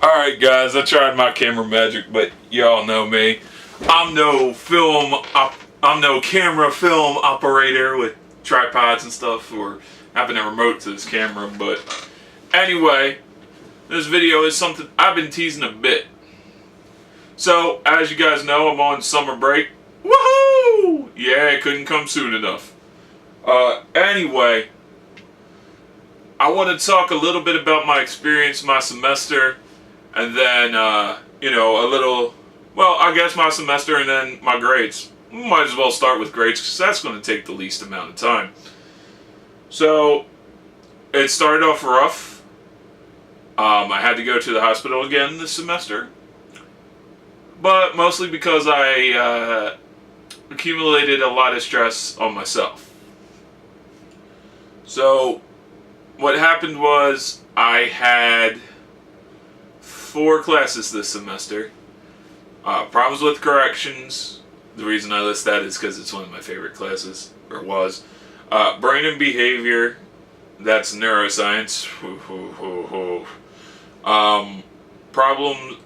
Alright guys, I tried my camera magic, but y'all know me. I'm no camera film operator with tripods and stuff, or having a remote to this camera, but anyway, this video is something I've been teasing a bit. So, as you guys know, I'm on summer break. Woohoo! Yeah, it couldn't come soon enough. Anyway, I want to talk a little bit about my experience, my semester, and then, I guess my semester and then my grades. Might as well start with grades because that's going to take the least amount of time. So, it started off rough. I had to go to the hospital again this semester. But mostly because I accumulated a lot of stress on myself. So, what happened was I had 4 classes this semester. Problems with corrections. The reason I list that is because it's one of my favorite classes, or was. Brain and behavior. That's neuroscience. Problems.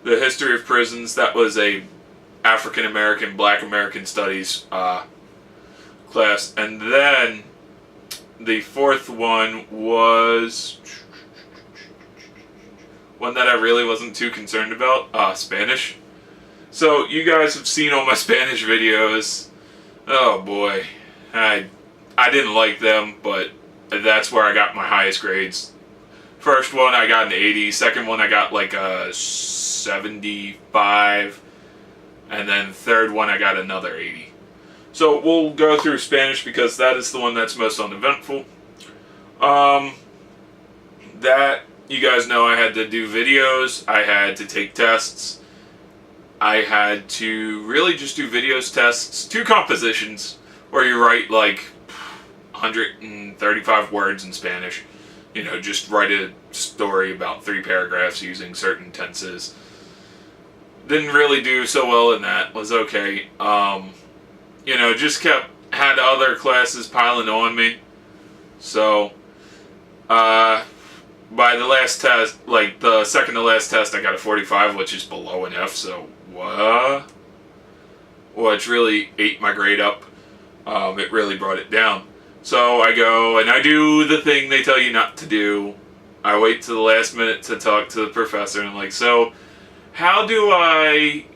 The history of prisons. That was a African American, Black American Studies class, and then the 4th one was one that I really wasn't too concerned about, Spanish. So you guys have seen all my Spanish videos. Oh boy, I didn't like them, but that's where I got my highest grades. First one I got an 80, second one I got like a 75, and then third one I got another 80. So we'll go through Spanish because that is the one that's most uneventful. That, you guys know, I had to do videos, I had to take tests, I had to really just do videos, tests, 2 compositions, where you write like 135 words in Spanish. You know, just write a story about 3 paragraphs using certain tenses. Didn't really do so well in that, was okay. Just had other classes piling on me. So, by the last test, like the second to last test, I got a 45, which is below an F, so what? Which really ate my grade up. It really brought it down. So I go and I do the thing they tell you not to do. I wait to the last minute to talk to the professor, and I'm like, so how do I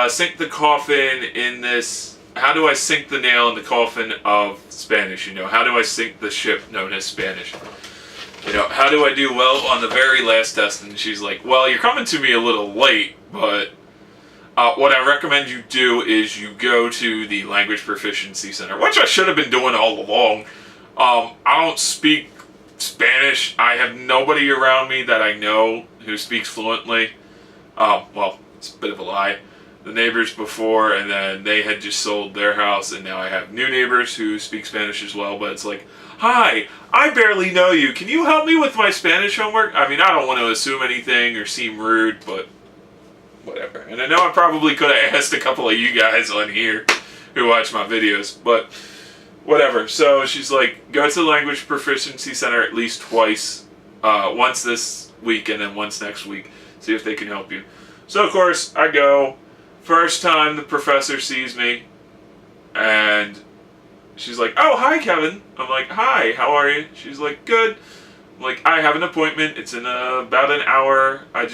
sink the coffin in this? How do I sink the nail in the coffin of Spanish? How do I sink the ship known as Spanish? How do I do well on the very last test? And she's like, well, you're coming to me a little late, but what I recommend you do is you go to the Language Proficiency Center, which I should have been doing all along. I don't speak Spanish. I have nobody around me that I know who speaks fluently. Well, it's a bit of a lie. The neighbors before, and then they had just sold their house, and now I have new neighbors who speak Spanish as well, but it's like, hi, I barely know you. Can you help me with my Spanish homework? I mean, I don't want to assume anything or seem rude, but whatever. And I know I probably could have asked a couple of you guys on here who watch my videos, but whatever. So she's like, go to the Language Proficiency Center at least twice, once this week and then once next week, see if they can help you. So of course, I go. First time the professor sees me, and she's like, oh, hi, Kevin. I'm like, hi, how are you? She's like, good. I'm like, I have an appointment. It's in about an hour. I'm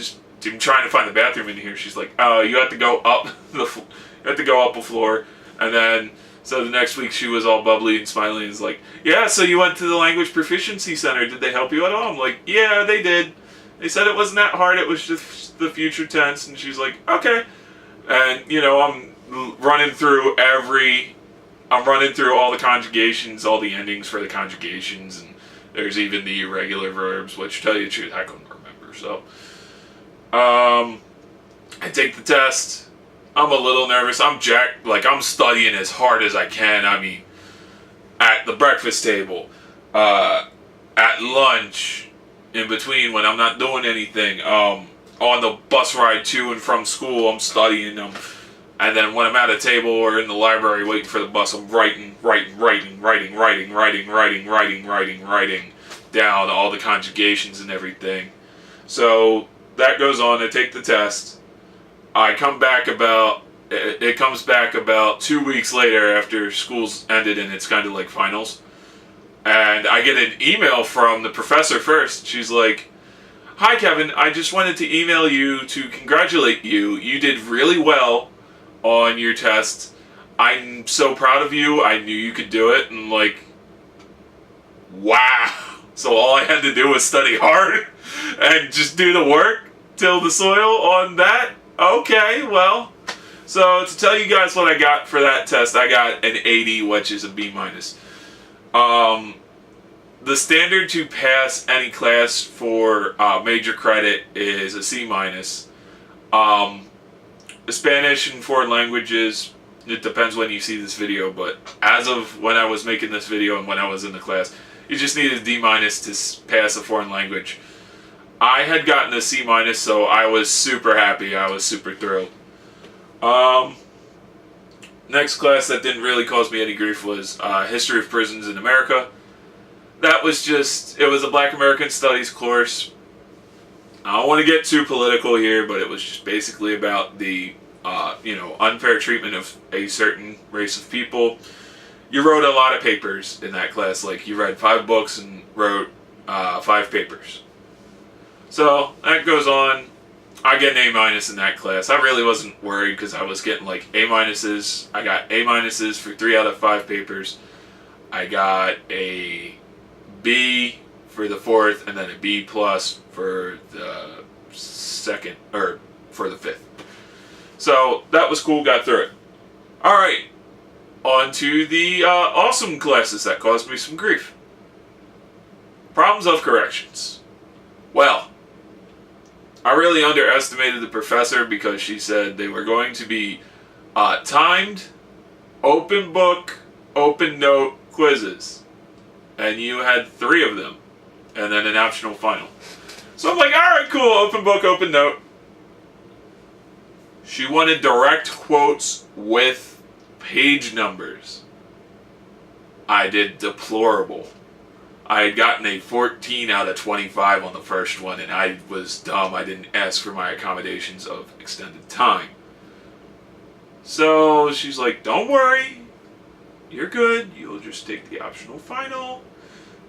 trying to find the bathroom in here. She's like, oh, you have to go up a floor. And then, so the next week she was all bubbly and smiling and is like, yeah, so you went to the Language Proficiency Center. Did they help you at all? I'm like, yeah, they did. They said it wasn't that hard. It was just the future tense. And she's like, okay. And, I'm running through all the conjugations, all the endings for the conjugations, and there's even the irregular verbs, which, to tell you the truth, I couldn't remember. So, I take the test. I'm a little nervous. I'm studying as hard as I can. I mean, at the breakfast table, at lunch, in between when I'm not doing anything, on the bus ride to and from school, I'm studying them. And then when I'm at a table or in the library waiting for the bus, I'm writing down all the conjugations and everything. So that goes on. I take the test. I come back it comes back about 2 weeks later after school's ended and it's kind of like finals. And I get an email from the professor first. She's like, "Hi, Kevin. I just wanted to email you to congratulate you. You did really well on your test. I'm so proud of you. I knew you could do it." And like, wow. So all I had to do was study hard and just do the work, till the soil on that? Okay, well. So to tell you guys what I got for that test, I got an 80, which is a B minus. The standard to pass any class for major credit is a C minus. Spanish and foreign languages, it depends when you see this video, but as of when I was making this video and when I was in the class, you just need a D minus to pass a foreign language. I had gotten a C minus, so I was super happy. I was super thrilled. Next class that didn't really cause me any grief was History of Prisons in America. That was it was a Black American Studies course. I don't want to get too political here, but it was just basically about the, unfair treatment of a certain race of people. You wrote a lot of papers in that class. Like, you read 5 books and wrote 5 papers. So, that goes on. I get an A minus in that class. I really wasn't worried because I was getting like A minuses. I got A minuses for 3 out of 5 papers. I got a B for the 4th, and then a B plus for the 2nd, or for the 5th. So that was cool, got through it. Alright, on to the awesome classes that caused me some grief. Problems of corrections. Well, I really underestimated the professor because she said they were going to be timed, open book, open note quizzes. And you had 3 of them. And then an optional final. So I'm like, alright, cool, open book, open note. She wanted direct quotes with page numbers. I did deplorable. I had gotten a 14 out of 25 on the first one, and I was dumb. I didn't ask for my accommodations of extended time. So she's like, don't worry. You're good. You'll just take the optional final.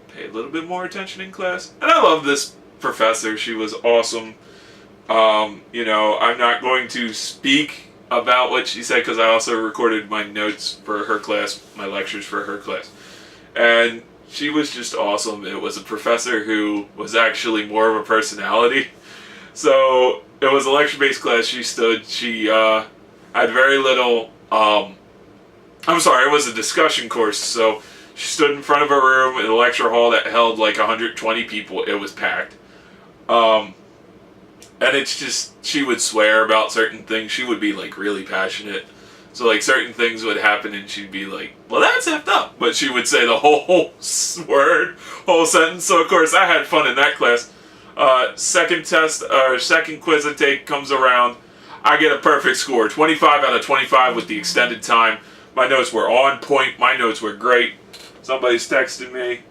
Pay a little bit more attention in class. And I love this professor. She was awesome. I'm not going to speak about what she said because I also recorded my notes for her class, my lectures for her class. And she was just awesome. It was a professor who was actually more of a personality. So it was a lecture-based class. She had very little, it was a discussion course. So she stood in front of a room in a lecture hall that held like 120 people. It was packed. And it's just, she would swear about certain things. She would be like really passionate. So like certain things would happen and she'd be like, well, that's effed up. But she would say the whole word, whole sentence. So of course I had fun in that class. Second quiz I take comes around. I get a perfect score, 25 out of 25 with the extended time. My notes were on point. My notes were great. Somebody's texting me.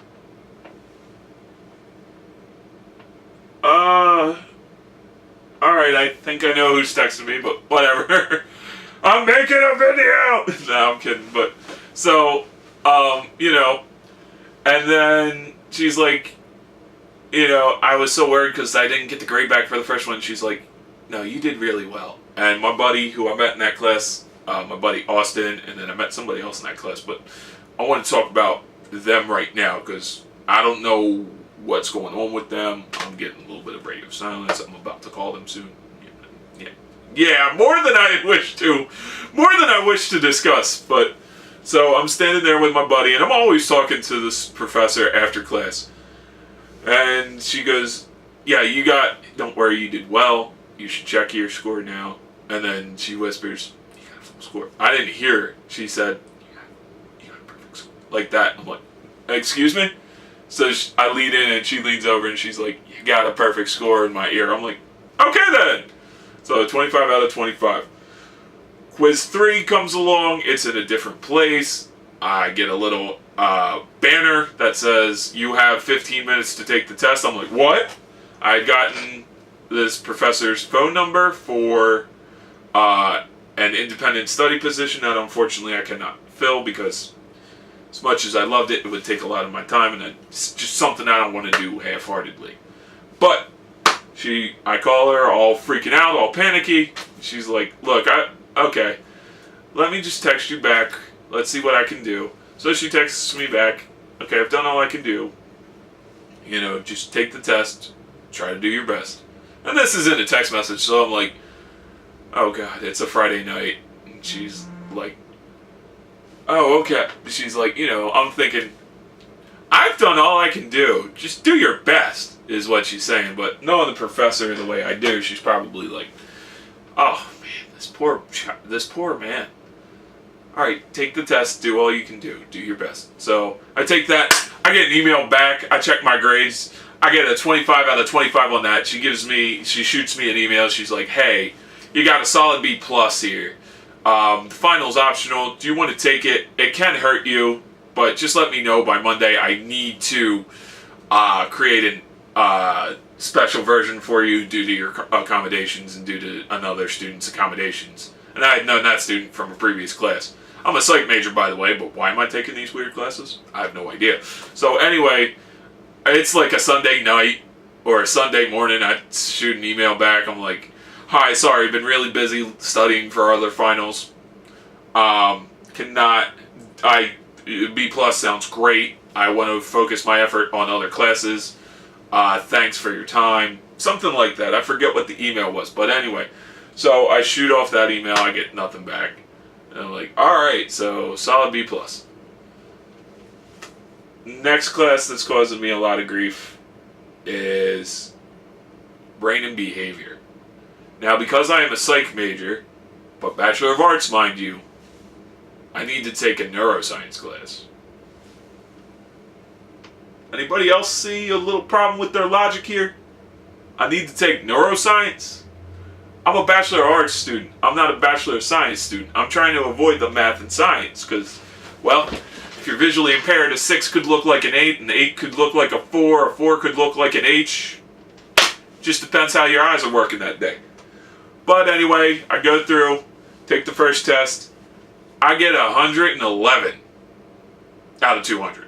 Alright, I think I know who's texting me, but whatever. I'm making a video! No, I'm kidding, but, so, and then she's like, I was so worried because I didn't get the grade back for the first one. She's like, no, you did really well. And my buddy, who I met in that class, my buddy Austin, and then I met somebody else in that class, but I want to talk about them right now because I don't know what's going on with them. I'm getting a little bit of radio silence. I'm about to call them soon. Yeah, more than I wish to discuss. But so I'm standing there with my buddy, and I'm always talking to this professor after class. And she goes, yeah, don't worry, you did well. You should check your score now. And then she whispers, you got a full score. I didn't hear her. She said, you got a perfect score. Like that. I'm like, excuse me? So I lean in and she leans over and she's like, you got a perfect score in my ear. I'm like, okay then. So 25 out of 25. Quiz 3 comes along. It's in a different place. I get a little banner that says, you have 15 minutes to take the test. I'm like, what? I had gotten this professor's phone number for an independent study position that unfortunately I cannot fill because as much as I loved it, it would take a lot of my time, and it's just something I don't want to do half-heartedly. But I call her all freaking out, all panicky. She's like, look, okay, let me just text you back. Let's see what I can do. So she texts me back, okay, I've done all I can do. Just take the test, try to do your best. And this is in a text message, so I'm like, oh God, it's a Friday night. And she's like, oh, okay. She's like, I'm thinking, I've done all I can do. Just do your best, is what she's saying. But knowing the professor the way I do, she's probably like, oh man, this poor man. All right, take the test, do all you can do your best. So I take that, I get an email back, I check my grades, I get a 25 out of 25 on that. She shoots me an email, she's like, hey, you got a solid B plus here. The final's optional, do you want to take it? It can hurt you, but just let me know by Monday. I need to create a special version for you due to your accommodations and due to another student's accommodations. And I had known that student from a previous class. I'm a psych major, by the way, but why am I taking these weird classes? I have no idea. So anyway, it's like a Sunday night or a Sunday morning. I shoot an email back. I'm like, hi, sorry, been really busy studying for other finals. B plus sounds great. I want to focus my effort on other classes. Thanks for your time. Something like that. I forget what the email was, but anyway. So I shoot off that email, I get nothing back. And I'm like, alright, so solid B plus. Next class that's causing me a lot of grief is brain and behavior. Now, because I am a psych major, but Bachelor of Arts, mind you, I need to take a neuroscience class. Anybody else see a little problem with their logic here? I need to take neuroscience? I'm a Bachelor of Arts student. I'm not a Bachelor of Science student. I'm trying to avoid the math and science because, well, if you're visually impaired, a 6 could look like an 8, an 8 could look like a 4 could look like an H. Just depends how your eyes are working that day. But anyway, I go through, take the first test. I get 111 out of 200.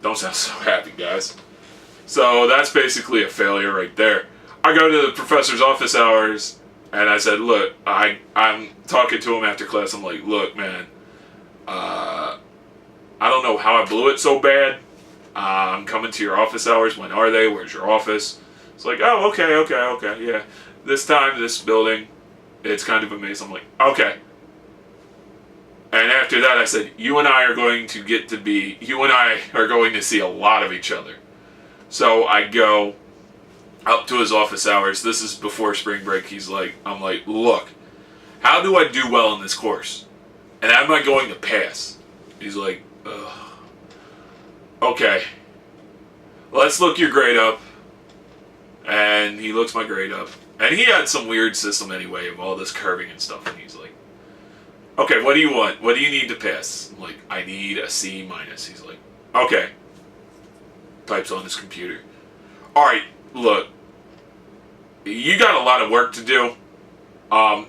Don't sound so happy, guys. So that's basically a failure right there. I go to the professor's office hours, and I said, look, I'm talking to him after class. I'm like, look, man, I don't know how I blew it so bad. I'm coming to your office hours. When are they? Where's your office? It's like, oh, okay, yeah. This time, this building, it's kind of a maze. I'm like, okay. And after that, I said, you and I are going to see a lot of each other. So I go up to his office hours. This is before spring break. I'm like, look, how do I do well in this course? And am I going to pass? He's like, ugh. Okay. Let's look your grade up. And he looks my grade up. And he had some weird system anyway of all this curving and stuff. And he's like, okay, what do you want? What do you need to pass? I'm like, I need a C minus. He's like, okay. Types on his computer. Alright, look. You got a lot of work to do.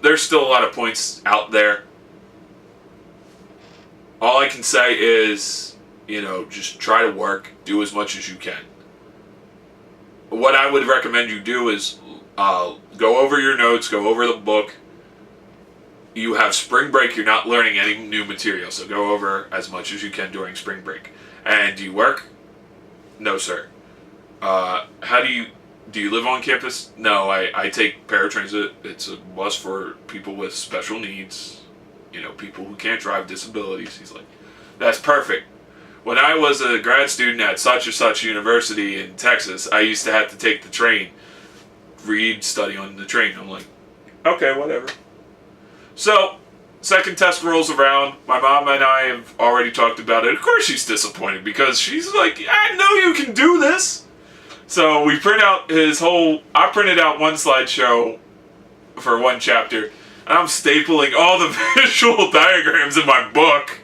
There's still a lot of points out there. All I can say is, just try to work. Do as much as you can. What I would recommend you do is go over your notes, go over the book. You have spring break, you're not learning any new material, so go over as much as you can during spring break. And do you work? No, sir. Do you live on campus? No, I take paratransit. It's a bus for people with special needs, people who can't drive, disabilities. He's like, that's perfect. When I was a grad student at such and such university in Texas, I used to have to take the train, study on the train. I'm like, okay, whatever. So, second test rolls around. My mom and I have already talked about it. Of course she's disappointed because she's like, I know you can do this. So we I printed out one slideshow for one chapter, and I'm stapling all the visual diagrams in my book.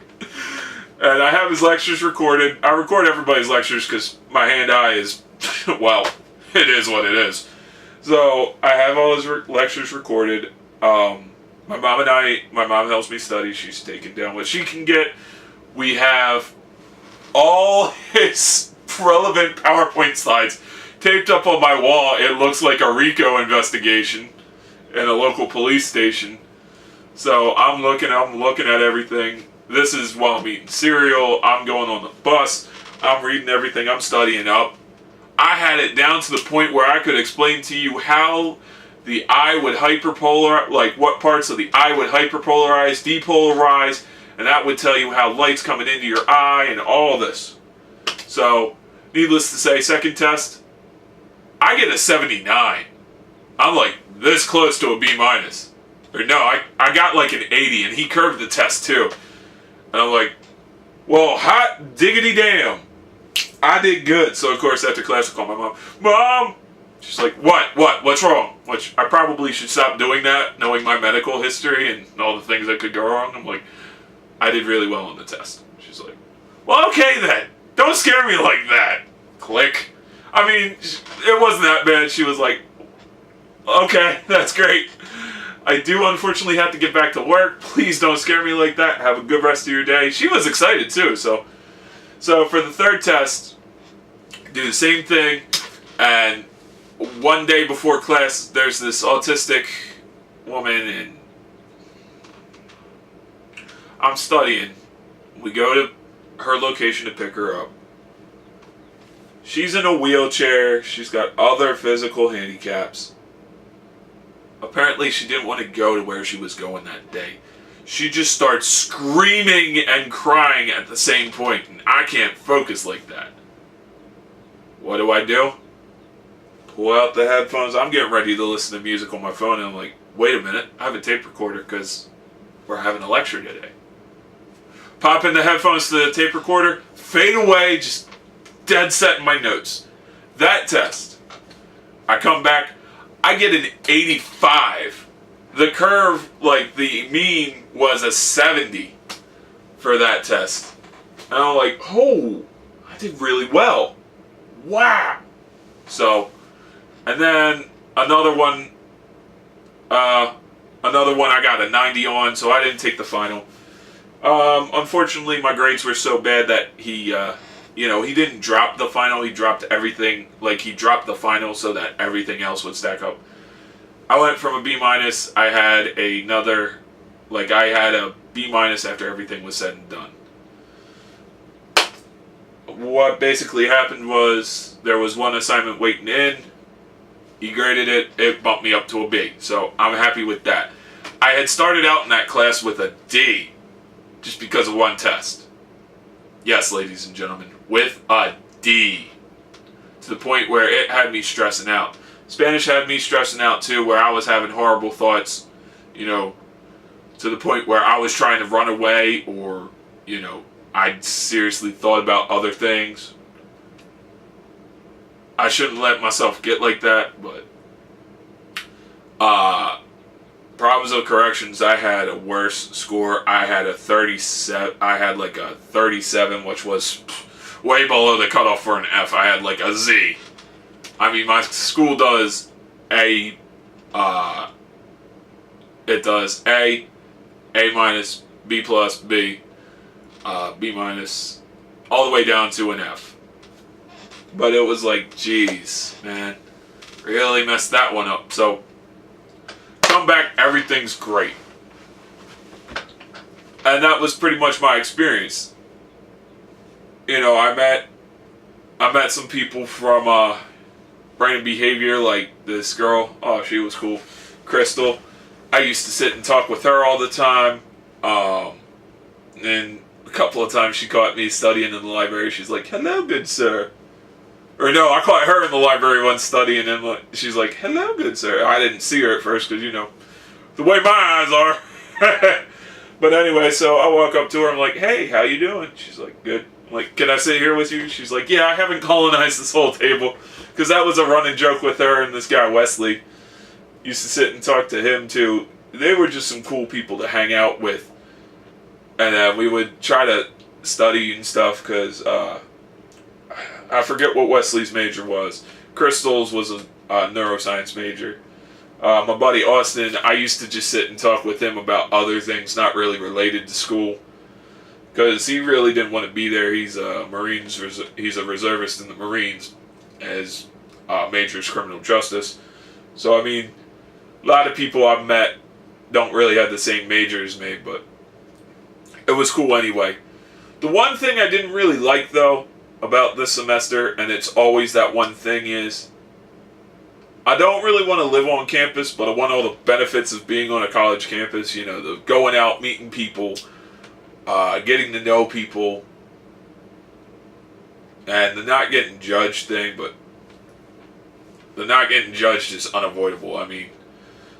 And I have his lectures recorded. I record everybody's lectures because my hand-eye is, well, it is what it is. So I have all his lectures recorded. My mom helps me study. She's taken down what she can get. We have all his relevant PowerPoint slides taped up on my wall. It looks like a RICO investigation in a local police station. So I'm looking at everything. This is while I'm eating cereal. I'm going on the bus. I'm reading everything. I'm studying up. I had it down to the point where I could explain to you how the eye would hyperpolarize, like what parts of the eye would hyperpolarize, depolarize, and that would tell you how light's coming into your eye and all this. So, needless to say, second test, I get a 79. I'm like this close to a B minus. Or no, I got like an 80, and he curved the test too. And I'm like, well, hot diggity damn. I did good. So, of course, after class, I call my mom. Mom! She's like, what's wrong? Which I probably should stop doing that, knowing my medical history and all the things that could go wrong. I'm like, I did really well on the test. She's like, well, okay then. Don't scare me like that. Click. I mean, it wasn't that bad. She was like, okay, that's great. I do unfortunately have to get back to work. Please don't scare me like that. Have a good rest of your day. She was excited too, so for the third test, do the same thing, and one day before class, there's this autistic woman, and I'm studying. We go to her location to pick her up. She's in a wheelchair. She's got other physical handicaps. Apparently, she didn't want to go to where she was going that day. She just starts screaming and crying at the same point, and I can't focus like that. What do? Pull out the headphones. I'm getting ready to listen to music on my phone, and I'm like, wait a minute, I have a tape recorder because we're having a lecture today. Pop in the headphones to the tape recorder, fade away, just dead set in my notes. That test, I come back, I get an 85. The curve, like the mean, was a 70 for that test. And I'm like, oh, I did really well. Wow. So, and then another one I got a 90 on, so I didn't take the final. Unfortunately, my grades were so bad that he didn't drop the final. He dropped everything. Like, he dropped the final so that everything else would stack up. I went from a B minus. I had a B minus after everything was said and done. What basically happened was there was one assignment waiting in. He graded it. It bumped me up to a B. So I'm happy with that. I had started out in that class with a D just because of one test. Yes, ladies and gentlemen, with a D. To the point where it had me stressing out. Spanish had me stressing out too, where I was having horrible thoughts, to the point where I was trying to run away, or, I seriously thought about other things. I shouldn't let myself get like that, but problems of corrections, I had a worse score. I had a 37. I had like a 37, which was way below the cutoff for an F. I had like a Z. I mean, my school does it does A minus, B plus, B minus, all the way down to an F. But it was like, geez, man, really messed that one up. So, come back, everything's great. And that was pretty much my experience. I met some people from, Brain and Behavior, like this girl. Oh, she was cool. Crystal. I used to sit and talk with her all the time. And a couple of times she caught me studying in the library. She's like, hello, good sir. Or no, I caught her in the library once studying, and she's like, hello, good sir. I didn't see her at first because, the way my eyes are. But anyway, so I walk up to her. I'm like, hey, how you doing? She's like, good. I'm like, can I sit here with you? She's like, yeah, I haven't colonized this whole table. Because that was a running joke with her and this guy, Wesley. Used to sit and talk to him, too. They were just some cool people to hang out with. And we would try to study and stuff, because I forget what Wesley's major was. Crystal's was neuroscience major. My buddy Austin, I used to just sit and talk with him about other things not really related to school, because he really didn't want to be there. He's a he's a reservist in the Marines, as majors criminal justice. So I mean, a lot of people I've met don't really have the same major as me, but it was cool anyway. The one thing I didn't really like though about this semester, and it's always that one thing, is I don't really want to live on campus, but I want all the benefits of being on a college campus. You know, the going out, meeting people, getting to know people, and the not getting judged thing. But the not getting judged is unavoidable. I mean,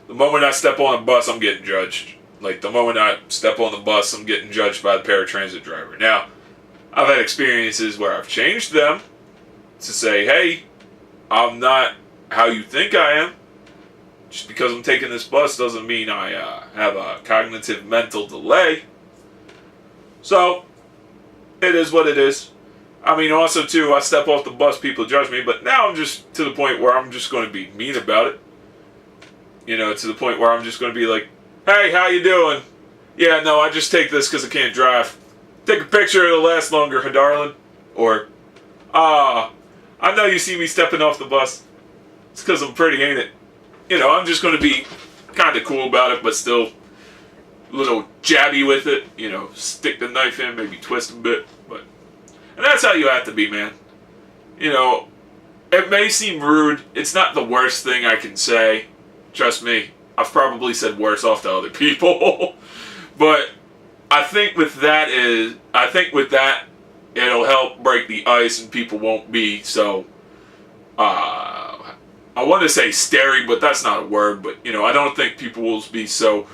the moment I step on a bus, I'm getting judged. Like, the moment I step on the bus, I'm getting judged by the paratransit driver. Now, I've had experiences where I've changed them to say, hey, I'm not how you think I am. Just because I'm taking this bus doesn't mean I have a cognitive mental delay. So, it is what it is. I mean, also, too, I step off the bus, people judge me, but now I'm just to the point where I'm just going to be mean about it. You know, to the point where I'm just going to be like, hey, how you doing? Yeah, no, I just take this because I can't drive. Take a picture, it'll last longer, darling. Or, I know you see me stepping off the bus. It's because I'm pretty, ain't it? You know, I'm just going to be kind of cool about it, but still a little jabby with it. You know, stick the knife in, maybe twist a bit. And that's how you have to be, man. You know, it may seem rude. It's not the worst thing I can say. Trust me, I've probably said worse off to other people. But I think with that, it'll help break the ice and people won't be so, I want to say stary, but that's not a word. But, you know, I don't think people will be so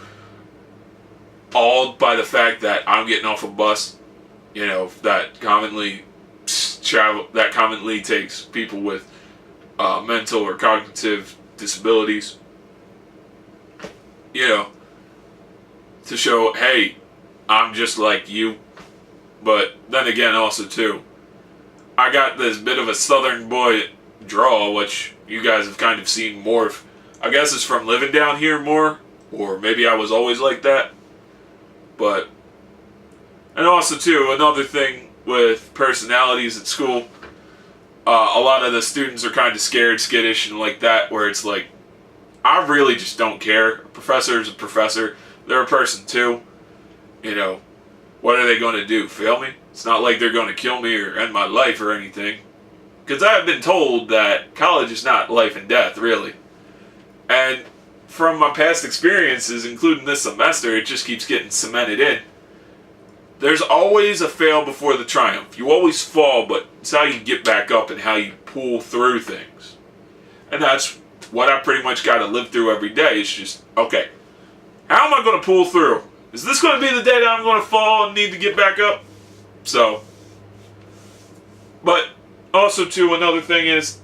awed by the fact that I'm getting off a bus. You know, that commonly takes people with mental or cognitive disabilities. You know, to show, hey, I'm just like you. But then again, also too, I got this bit of a Southern boy drawl, which you guys have kind of seen morph. I guess it's from living down here more, or maybe I was always like that. But, and also too, another thing with personalities at school, a lot of the students are kind of scared, skittish, and like that, where it's like, I really just don't care. A professor is a professor. They're a person too. You know, what are they going to do? Fail me? It's not like they're going to kill me or end my life or anything. Because I have been told that college is not life and death, really. And from my past experiences, including this semester, it just keeps getting cemented in. There's always a fail before the triumph. You always fall, but it's how you get back up and how you pull through things. And that's what I pretty much got to live through every day. It's just, okay, how am I going to pull through? Is this going to be the day that I'm going to fall and need to get back up? So, but also too, another thing is,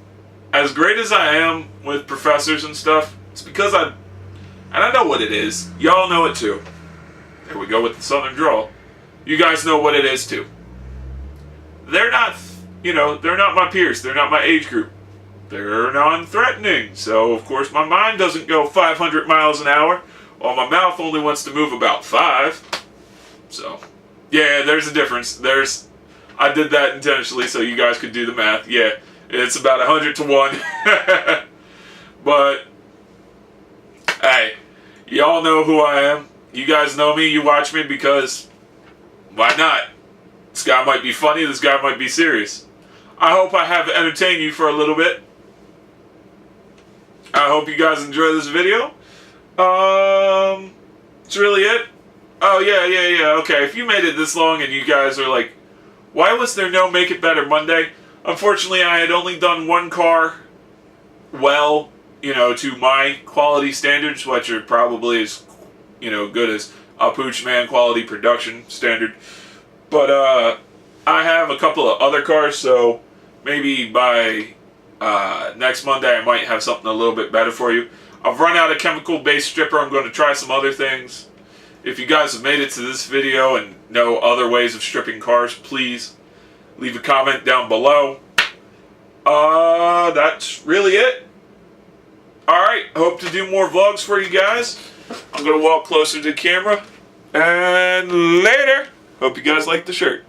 as great as I am with professors and stuff, it's because and I know what it is. Y'all know it too. There we go with the Southern drawl. You guys know what it is too. They're not, they're not my peers. They're not my age group. They're non-threatening. So, of course, my mind doesn't go 500 miles an hour, while my mouth only wants to move about 5. So, yeah, there's a difference. I did that intentionally so you guys could do the math. Yeah, it's about 100 to 1. But, hey, y'all know who I am. You guys know me. You watch me because, why not? This guy might be funny. This guy might be serious. I hope I have entertained you for a little bit. I hope you guys enjoy this video. That's really it. Oh, yeah. Okay, if you made it this long and you guys are like, why was there no Make It Better Monday? Unfortunately, I had only done one car well, to my quality standards, which are probably as, good as a Pooch Man quality production standard. But, I have a couple of other cars, so maybe by next Monday I might have something a little bit better for you. I've run out of chemical-based stripper. I'm going to try some other things. If you guys have made it to this video and know other ways of stripping cars, please leave a comment down below. That's really it. Alright, hope to do more vlogs for you guys. I'm going to walk closer to the camera. And later. Hope you guys like the shirt.